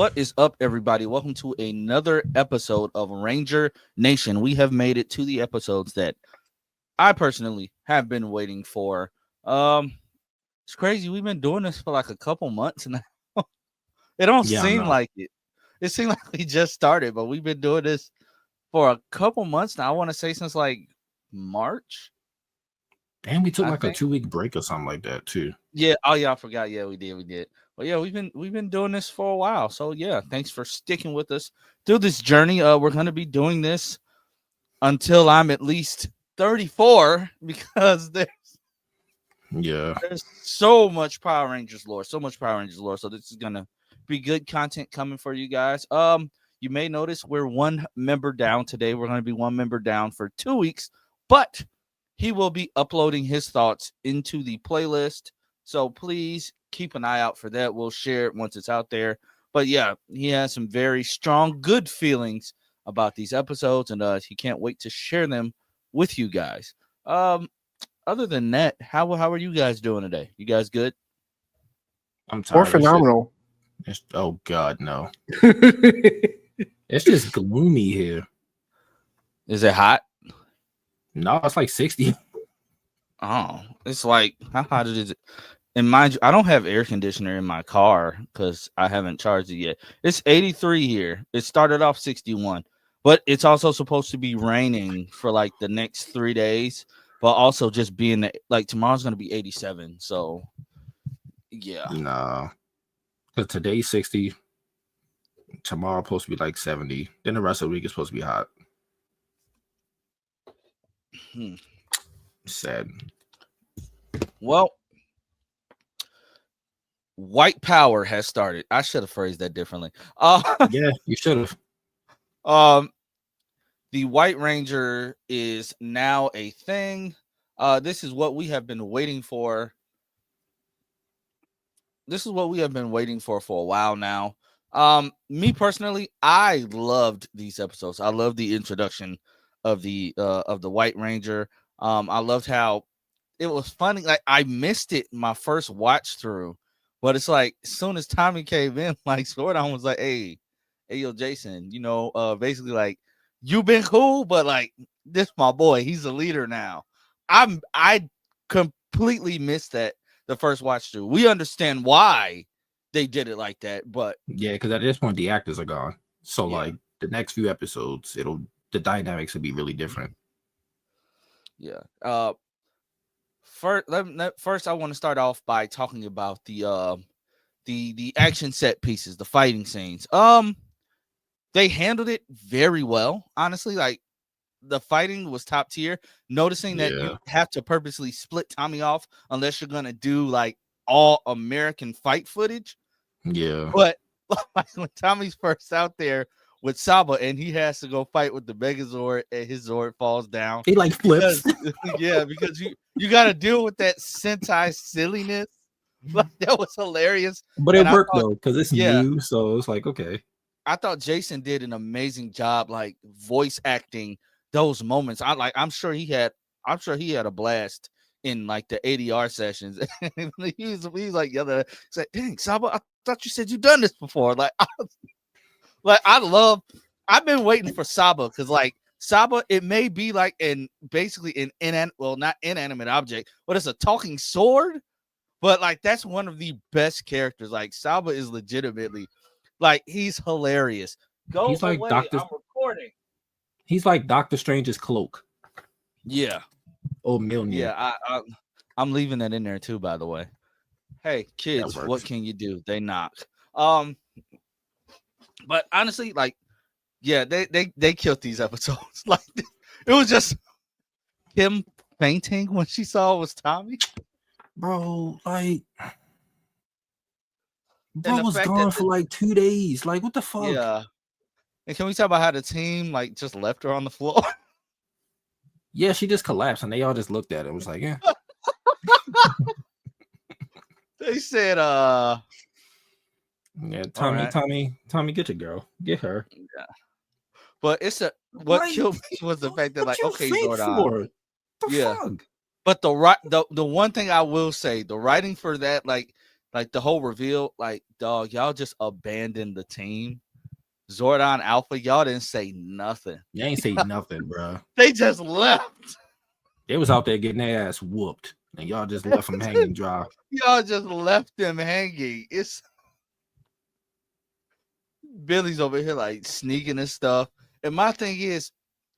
What is up, everybody? Welcome to another episode of Ranger Nation. We have made it to the episodes that I personally have been waiting for. It's crazy. We've been doing this for like a couple months now. It don't Yeah, I seem know. like it. It seemed like we just started, but we've been doing this for a couple months now. I want to say since like March, Damn, we took I like a think. 2 week break or something like that too. Yeah. Oh yeah, I forgot. Yeah, we did. But yeah, we've been doing this for a while. So yeah, thanks for sticking with us through this journey. We're gonna be doing this until I'm at least 34 because Yeah, there's so much Power Rangers lore, so much Power Rangers lore. So this is gonna be good content coming for you guys. You may notice we're one member down today. We're gonna be one member down for 2 weeks, but he will be uploading his thoughts into the playlist. So please keep an eye out for that. We'll share it once it's out there. But yeah, he has some very strong, good feelings about these episodes, and he can't wait to share them with you guys. Other than that, how are you guys doing today? You guys good? I'm Or tired of shit. phenomenal. Oh God, no! Yeah, It's just gloomy here. Is it hot? No, it's like 60. Oh, it's like how hot is it? And mind you, I don't have air conditioner in my car because I haven't charged it yet. It's 83 here. It started off 61, but it's also supposed to be raining for like the next 3 days, but also just being like tomorrow's gonna be 87. So yeah, Nah, because today's 60. Tomorrow supposed to be like 70. Then the rest of the week is supposed to be hot. Hmm. Sad. Well, white power has started. I should have phrased that differently. Yeah, you should have. Um, the White Ranger is now a thing. This is what we have been waiting for. This is what we have been waiting for a while now. Me personally, I loved these episodes. I loved the introduction of the White Ranger. I loved how it was funny. Like I missed it my first watch through, but it's like as soon as Tommy came in, like Swordon was like, hey, yo, Jason, basically like you've been cool, but like this my boy, he's a leader now. I completely missed that the first watch through. We understand why they did it like that, but Yeah, because at this point the actors are gone. So yeah. like the next few episodes, the dynamics will be really different. Yeah. First, I want to start off by talking about the action set pieces, the fighting scenes. They handled it very well, honestly. Like the fighting was top tier. Noticing that you Yeah. have to purposely split Tommy off unless you're gonna do like all American fight footage. Yeah. But like when Tommy's first out there with Saba and he has to go fight with the Megazord and his Zord falls down. He like flips. Because you got to deal with that Sentai silliness. Like that was hilarious. But it And I worked thought- though, because it's yeah. new. So it's like, okay. I thought Jason did an amazing job, like voice acting those moments. I'm sure he had a blast in like the ADR sessions. he's like he's like, dang, Saba, I thought you said you've done this before. I've been waiting for Saba because like Saba, it may be like basically not inanimate object, but it's a talking sword. But like that's one of the best characters. Like Saba is legitimately like he's hilarious. He's like I'm recording. He's like Doctor Strange's cloak. Yeah. Oh, Milner. Yeah, I'm leaving that in there too, by the way. Hey, kids, what can you do? They knock. But honestly, like, yeah, they killed these episodes. Like, it was just him fainting when she saw it was Tommy. Bro, like, bro was gone for like 2 days. Like, what the fuck? Yeah. And can we talk about how the team like just left her on the floor? Yeah, she just collapsed, and they all just looked at it and was like, yeah. They said, yeah, Tommy, get your girl, get her. Yeah, but what killed me was the fact that like, okay, Zordon, yeah, fuck? But the one thing I will say, the writing for that, like Like the whole reveal, like dog, y'all just abandoned the team. Zordon Alpha, y'all didn't say nothing. You ain't say nothing, bro. They just left. They was out there getting their ass whooped, and y'all just left them hanging dry. Y'all just left them hanging. It's Billy's over here like sneaking and stuff. And my thing is,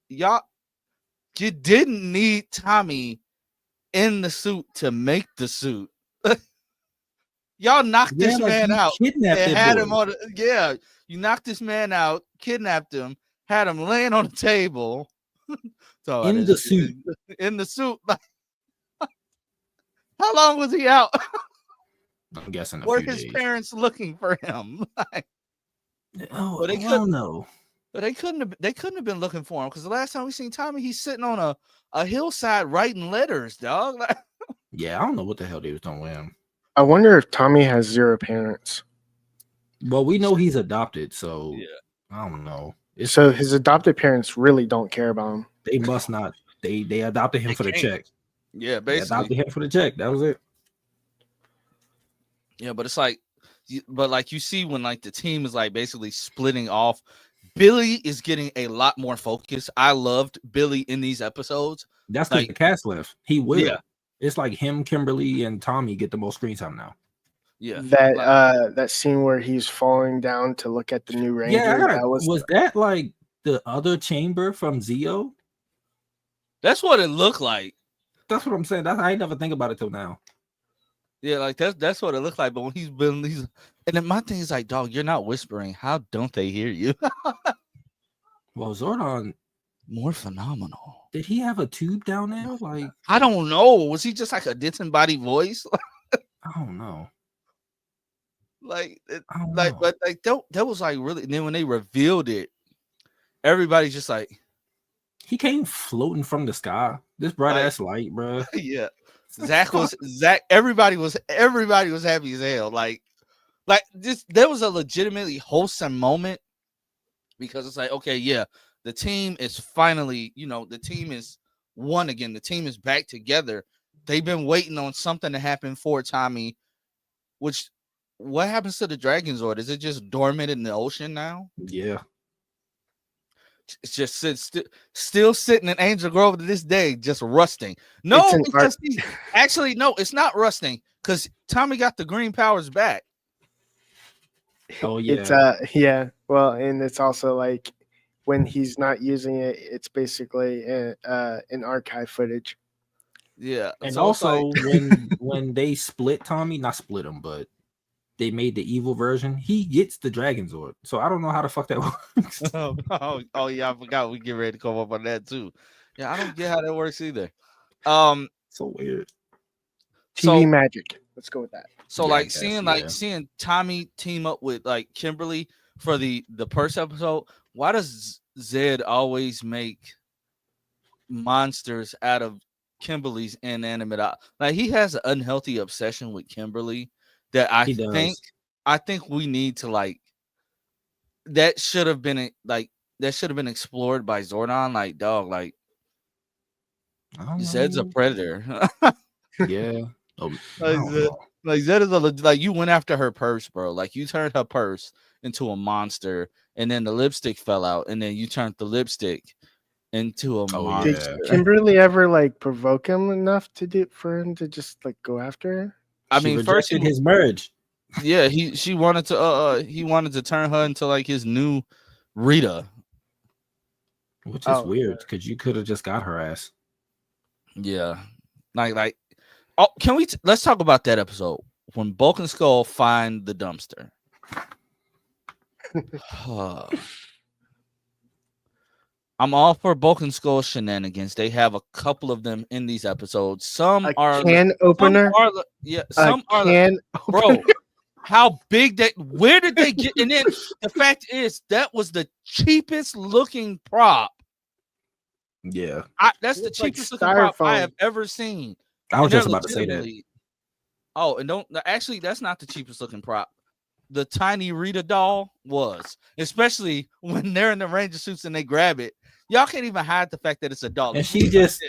y'all, you didn't need Tommy in the suit to make the suit. Y'all knocked this man out and had him on. You knocked this man out, kidnapped him, had him laying on the table. So in the suit. In the suit. Like, how long was he out? I'm guessing were his parents looking for him? Like, but they couldn't know. But they couldn't have been looking for him because the last time we seen Tommy, he's sitting on a hillside writing letters, dog. Like, yeah, I don't know what the hell they was doing with him. I wonder if Tommy has 0 parents. Well, we know he's adopted, so yeah. I don't know. So his adopted parents really don't care about him. They must not. They adopted him for the check. Yeah, basically. They adopted him for the check. That was it. Yeah, but it's like, but like you see when like the team is like basically splitting off, Billy is getting a lot more focus. I loved Billy in these episodes. That's like the cast left. He will. Yeah. It's like him, Kimberly, and Tommy get the most screen time now. Yeah. That scene where he's falling down to look at the new Ranger. Yeah, was that like the other chamber from Zeo? That's what it looked like. That's what I'm saying. I ain't never think about it till now. Yeah, like that's what it looked like. But when he's and then my thing is like, dog, you're not whispering. How don't they hear you? Well, Zordon, more phenomenal. Did he have a tube down there? Like, I don't know. Was he just like a disembodied voice? I don't know. But that was like really. And then when they revealed it, everybody's just like, he came floating from the sky. This bright ass light, bro. Yeah. Everybody was happy as hell. Like this, there was a legitimately wholesome moment because it's like, okay, yeah, the team is finally, the team is one again. The team is back together. They've been waiting on something to happen for Tommy. What happens to the Dragon Zord? Is it just dormant in the ocean now? Yeah. It's just still sitting in Angel Grove to this day, just rusting. No, actually, no, it's not rusting because Tommy got the green powers back. Oh yeah, it's Well, and it's also like when he's not using it, it's basically an archive footage. Yeah, and so also when they split Tommy, not split him, but they made the evil version, he gets the Dragon Zord. So I don't know how the fuck that works. oh yeah, I forgot we get ready to come up on that too. Yeah, I don't get how that works either. So weird. TV magic. Let's go with that. So seeing Tommy team up with like Kimberly for the first episode. Why does Zed always make monsters out of Kimberly's inanimate? Like he has an unhealthy obsession with Kimberly. That I think we need to like. That should have been explored by Zordon. Like, dog, like Zed's a predator. Yeah, like Zed is like you went after her purse, bro. Like you turned her purse into a monster, and then the lipstick fell out, and then you turned the lipstick into a monster. Did Kimberly ever like provoke him enough for him to just like go after her? I mean, first his merge. Yeah, he wanted to turn her into like his new Rita, which is weird because you could have just got her ass. Yeah, like let's talk about that episode when Bulk and Skull find the dumpster. I'm all for Bulk and Skull shenanigans. They have a couple of them in these episodes. Some are can opener. Some are bro. How big that? Where did they get? And then the fact is that was the cheapest looking prop. Yeah, that's the cheapest looking prop I have ever seen. I was just about to say that. Oh, and actually, that's not the cheapest looking prop. The tiny Rita doll was, especially when they're in the Ranger suits and they grab it. Y'all can't even hide the fact that it's a doll. And she just.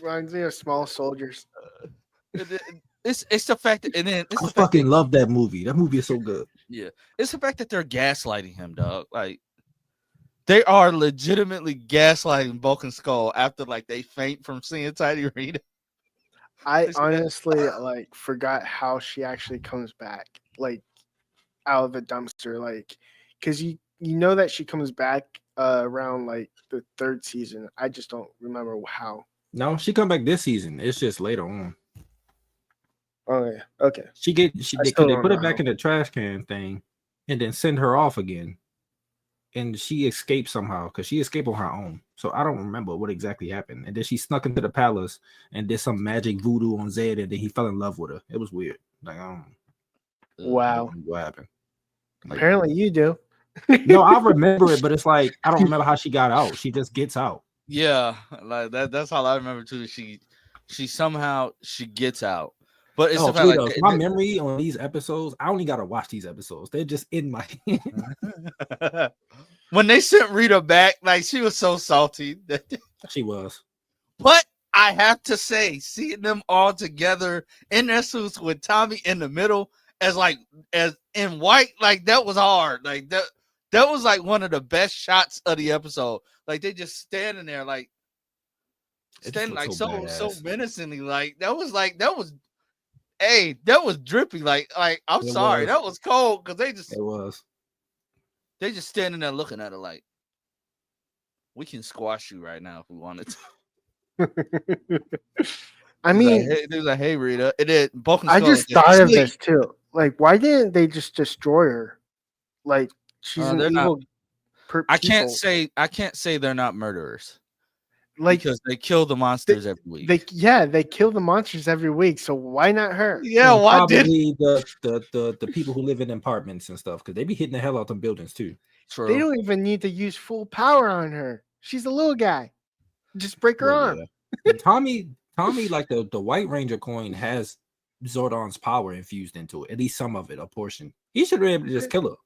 Reminds me of Small Soldiers. It's the fact that, and then it's I the fact fucking that, love that movie. That movie is so good. yeah, it's the fact that they're gaslighting him, dog. Like they are legitimately gaslighting Bulk and Skull after like they faint from seeing Tiny Rita. I They said, honestly like forgot how she actually comes back, like out of the dumpster, like because you know that she comes back around like the third season. I just don't remember how. No, she come back this season. It's just later on. Oh yeah, okay. They put it back in the trash can thing, and then send her off again, and she escaped somehow because she escaped on her own. So I don't remember what exactly happened. And then she snuck into the palace and did some magic voodoo on Zed, and then he fell in love with her. It was weird. Like Wow. what happened? Like, apparently you do. no, I remember it, but it's like I don't remember how she got out. She just gets out. yeah, like that's all I remember too. She somehow she gets out, but it's the fact like my memory on these episodes, I only gotta watch these episodes. They're just in my head. When they sent Rita back, like she was so salty. She was. But I have to say, seeing them all together in their suits with Tommy in the middle as in white, like that was hard. Like that was like one of the best shots of the episode. Like they just standing there like standing like so menacingly. Like that was hey, that was drippy. Like I'm sorry, that was cold because they just standing there looking at her like we can squash you right now if we wanted to. I mean, they was like, hey Rita, it did. I just thought of this too. Like, why didn't they just destroy her? Like, she's an evil. I can't say they're not murderers. Like, because they kill the monsters every week. They kill the monsters every week. So why not her? Yeah, and why probably the people who live in apartments and stuff because they be hitting the hell out them buildings too. True. They don't even need to use full power on her. She's a little guy. Just break her arm. Yeah. Tommy, like the White Ranger coin has Zordon's power infused into it. At least some of it, a portion. He should be able to just kill her.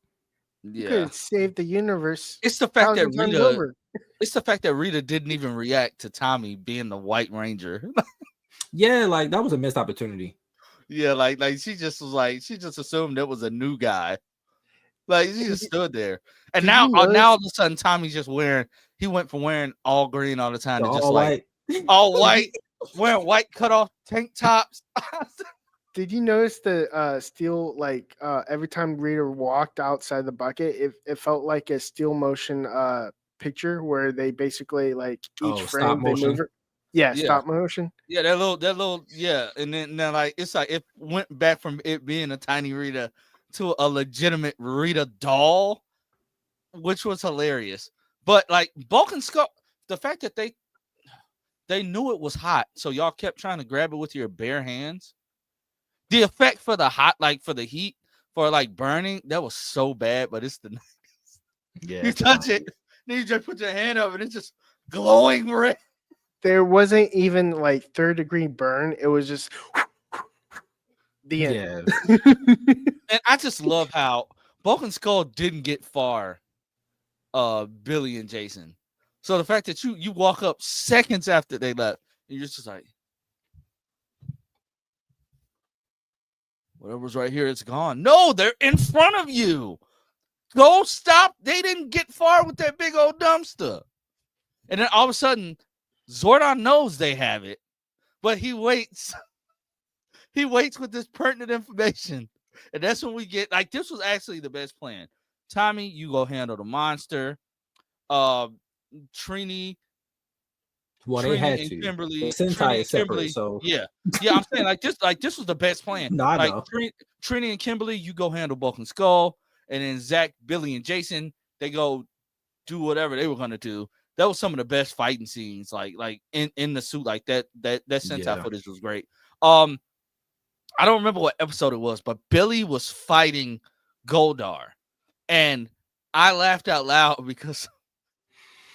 Yeah, could save the universe. It's the fact that Rita. It's the fact that Rita didn't even react to Tommy being the White Ranger. Yeah, like that was a missed opportunity. Yeah, like she just was like she just assumed that was a new guy. Like she just stood there, and now all of a sudden Tommy's just he went from wearing all green all the time to just like all white, wearing white cut off tank tops. Did you notice the steel, like every time Rita walked outside the bucket, it felt like a steel motion picture where they basically like each frame they move it. Yeah, stop motion. Yeah, that little yeah, and then now like it's like it went back from it being a tiny Rita to a legitimate Rita doll, which was hilarious. But like Bulk and Skull, the fact that they knew it was hot, so y'all kept trying to grab it with your bare hands. The effect for the hot, like for the heat, for like burning, that was so bad, but it's the 90s. Yeah. You touch it, then you just put your hand up and it's just glowing red. There wasn't even like third-degree burn. It was just the end. Yeah. And I just love how Bulk and Skull didn't get far, Billy and Jason. So the fact that you walk up seconds after they left, and you're just like, whatever's right here, it's gone. No, they're in front of you. Go stop. They didn't get far with that big old dumpster. And then all of a sudden, Zordon knows they have it, but he waits. He waits with this pertinent information. And that's when we get, like, this was actually the best plan. Tommy, you go handle the monster. Trini. Well, they had to. Kimberly, Sentai is separate, so yeah. I'm saying like this was the best plan. No, I like know. Trini and Kimberly, you go handle Bulk and Skull, and then Zach, Billy, and Jason, they go do whatever they were gonna do. That was some of the best fighting scenes, like in the suit, like that Sentai footage was great. I don't remember what episode it was, but Billy was fighting Goldar, and I laughed out loud because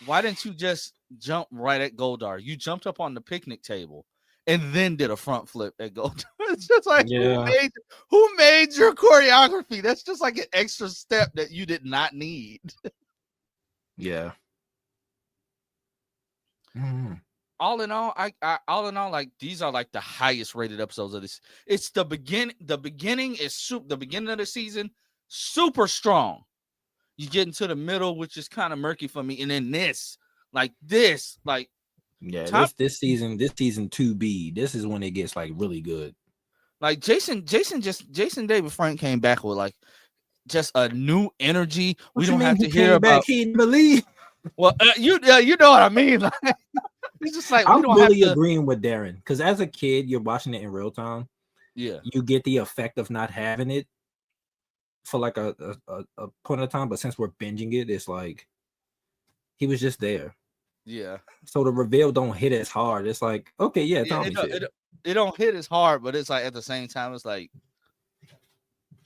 why didn't you just jump right at Goldar? You jumped up on the picnic table and then did a front flip at Goldar. It's just like who made your choreography? That's just like an extra step that you did not need. Yeah. Mm-hmm. all in all, like these are like the highest rated episodes of this. It's the beginning. The beginning is the beginning of the season, super strong. You get into the middle, which is kind of murky for me, and then this, like, yeah, top, this season 2B, this is when it gets like really good. like Jason David Frank came back with like just a new energy. What We you don't mean have he to hear came back? about. He didn't believe. Well, you know what I mean. Like, it's just like we I'm don't have really to. agreeing with Darren because as a kid, you're watching it in real time. Yeah, You get the effect of not having it for like a point of time, but since we're binging it, it's like he was just there. yeah, So the reveal don't hit as hard. It's like, okay, yeah, yeah. Tommy's here. It don't hit as hard, but it's like at the same time, it's like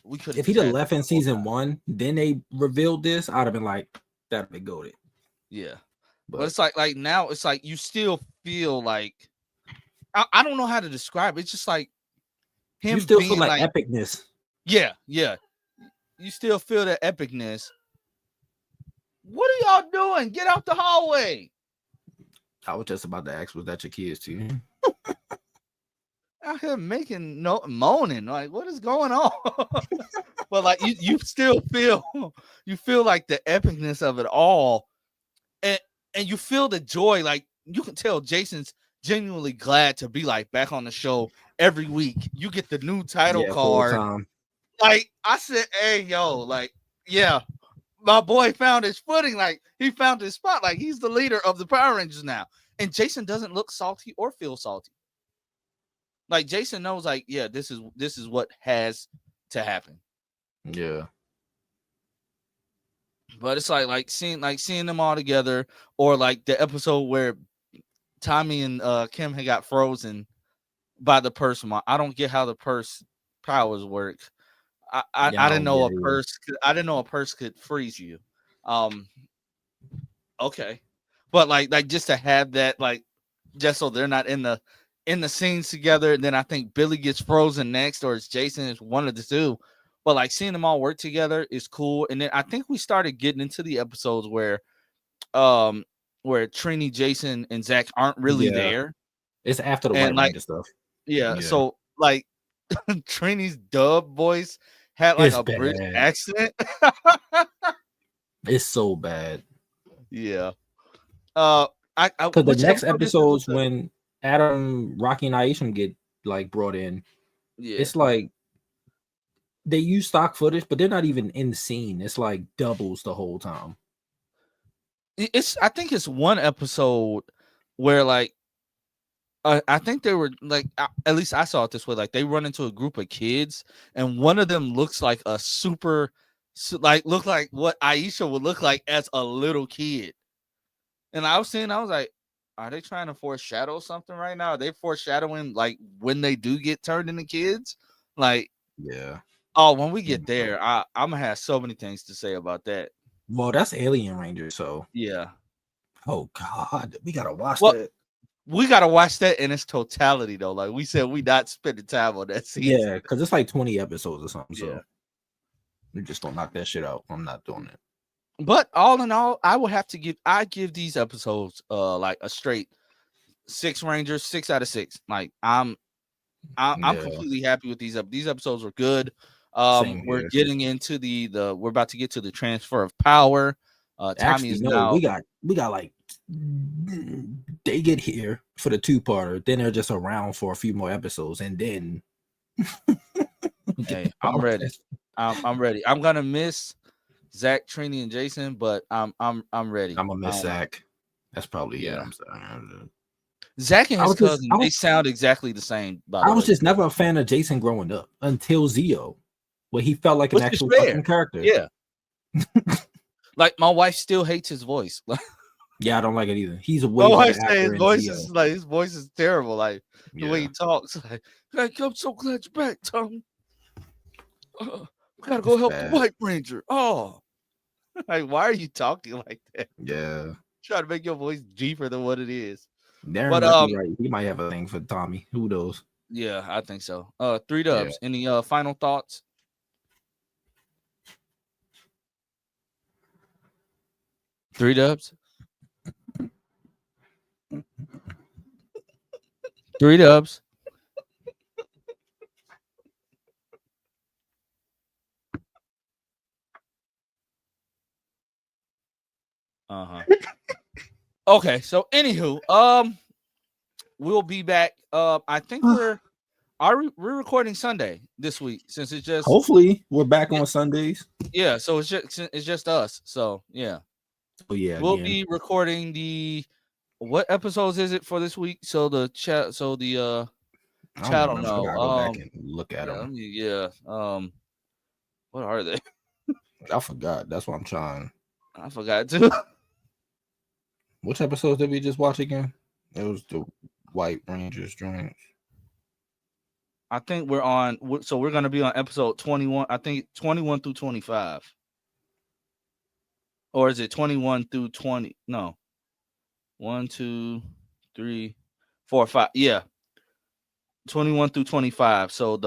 we could have If just he'd have had this left in the whole season time. 1, then they revealed this, I'd have been like, that'd be goated. Yeah, but But it's like now it's like you still feel like I don't know how to describe it. It's just like you him still feel being like like epicness. yeah. You still feel that epicness. What are y'all doing? Get out the hallway. I was just about to ask, was that your kids too? Out here making moaning. Like, what is going on? But like you still feel like the epicness of it all. And you feel the joy. Like you can tell Jason's genuinely glad to be like back on the show every week. You get the new title Yeah, full card. time. Like I said, hey yo, like, yeah, my boy found his footing. Like he found his spot. Like he's the leader of the Power Rangers now. And Jason doesn't look salty or feel salty. Like Jason knows, like, yeah, this is what has to happen. Yeah. But it's like seeing them all together, or like the episode where Tommy and Kim had got frozen by the purse. I don't get how the purse powers work. I Yeah, I didn't don't know get a it either. purse. I didn't know a purse could freeze you. Okay, but like just to have that, like, just so they're not in the scenes together. And then I think Billy gets frozen next, or it's Jason. It's one of the two. But like seeing them all work together is cool. And then I think we started getting into the episodes where Trini, Jason, and Zach aren't really Yeah. there. It's after the And White like, Ranger stuff. yeah, Yeah. so like Trini's dub voice had like It's a British bad. accent. It's so bad. Yeah. I Because the which next episode is this? episodes when Adam, Rocky, and Aisha get like brought in, Yeah. it's like they use stock footage, but they're not even in the scene. It's like doubles the whole time. I think it's one episode where like I think they were like, at least I saw it this way, like they run into a group of kids and one of them looks like a look like what Aisha would look like as a little kid. And I was like, are they trying to foreshadow something right now? Are they foreshadowing like when they do get turned into kids? Like, Yeah. oh, when we get there, I'm gonna have so many things to say about that. Well, that's Alien Ranger, so Yeah. oh god, we gotta watch Well, that. we gotta watch that in its totality though. Like we said, we not spending time on that season. Yeah, because it's like 20 episodes or something. Yeah. So we just don't knock that shit out. I'm not doing it. But all in all, I give these episodes like a straight 6 Rangers, 6 out of 6. Like I'm completely happy with these these episodes were good. Same We're here. getting into we're about to get to the transfer of power. Tommy Actually, is no, now we got like they get here for the 2-parter, then they're just around for a few more episodes, and then hey, I'm ready. I'm ready. I'm gonna miss Zach, Trini, and Jason, but I'm ready. I'm gonna miss Zach. That's probably yeah. I'm sorry. Zach and his cousin, they sound exactly the same. By the way, I was just never a fan of Jason growing up until Zeo, where he felt like an actual fucking character. Yeah. Like my wife still hates his voice. Yeah, I don't like it either. He's a way my wife better says actor his voice Zeo. is like his voice is terrible. Like the way he talks. Like I'm so glad you're back, Tom. We gotta go help the White Ranger. Oh, like why are you talking like that? Yeah, try to make your voice deeper than what it is. Darren but might be right. He might have a thing for Tommy. Who knows? Yeah, I think so. 3 Dubs. Yeah. Any final thoughts? Three Dubs. 3 dubs. Okay, so anywho, we'll be back. I think we're recording Sunday this week since it's just hopefully we're back on Sundays. Yeah, so it's just us. So yeah. Oh yeah, we'll be recording what episodes is it for this week? So the chat, chat don't know. Go back and look at them. What are they? I forgot. That's what I'm trying. I forgot too. Which episodes did we just watch again? It was the White Rangers joints. I think we're going to be on episode 21. I think 21 through 25. Or is it 21 through 20? No. 1, 2, 3, 4, 5. Yeah. 21 through 25. So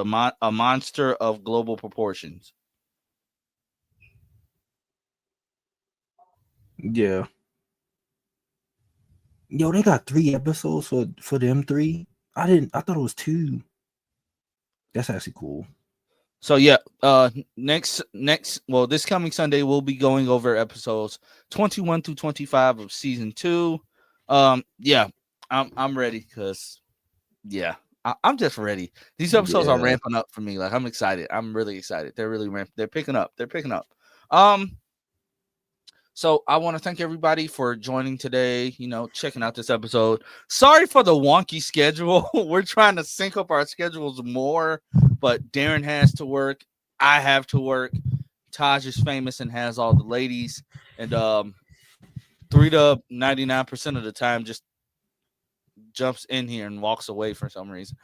a monster of global proportions. Yeah. Yo, they got 3 episodes for them 3. I thought it was 2. That's actually cool. So yeah, next this coming Sunday we'll be going over episodes 21 through 25 of season 2. Yeah, I'm ready because I'm just ready. These episodes are ramping up for me. Like I'm excited. I'm really excited. They're really they're picking up. So I want to thank everybody for joining today, checking out this episode. Sorry for the wonky schedule. We're trying to sync up our schedules more, but Darren has to work. I have to work. Taj is famous and has all the ladies. And 3Dub 99% of the time just jumps in here and walks away for some reason.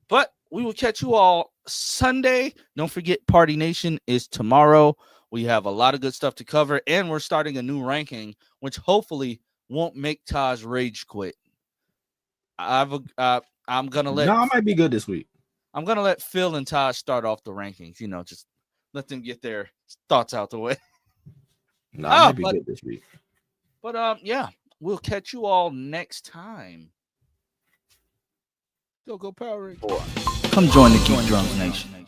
But we will catch you all Sunday. Don't forget, Party Nation is tomorrow. We have a lot of good stuff to cover, and we're starting a new ranking, which hopefully won't make Taj rage quit. I'm gonna let. No, I might be good this week. I'm gonna let Phil and Taj start off the rankings. Just let them get their thoughts out the way. No, I might be good this week. But yeah, we'll catch you all next time. Go Power Rangers. Come join the Geek Drums Nation.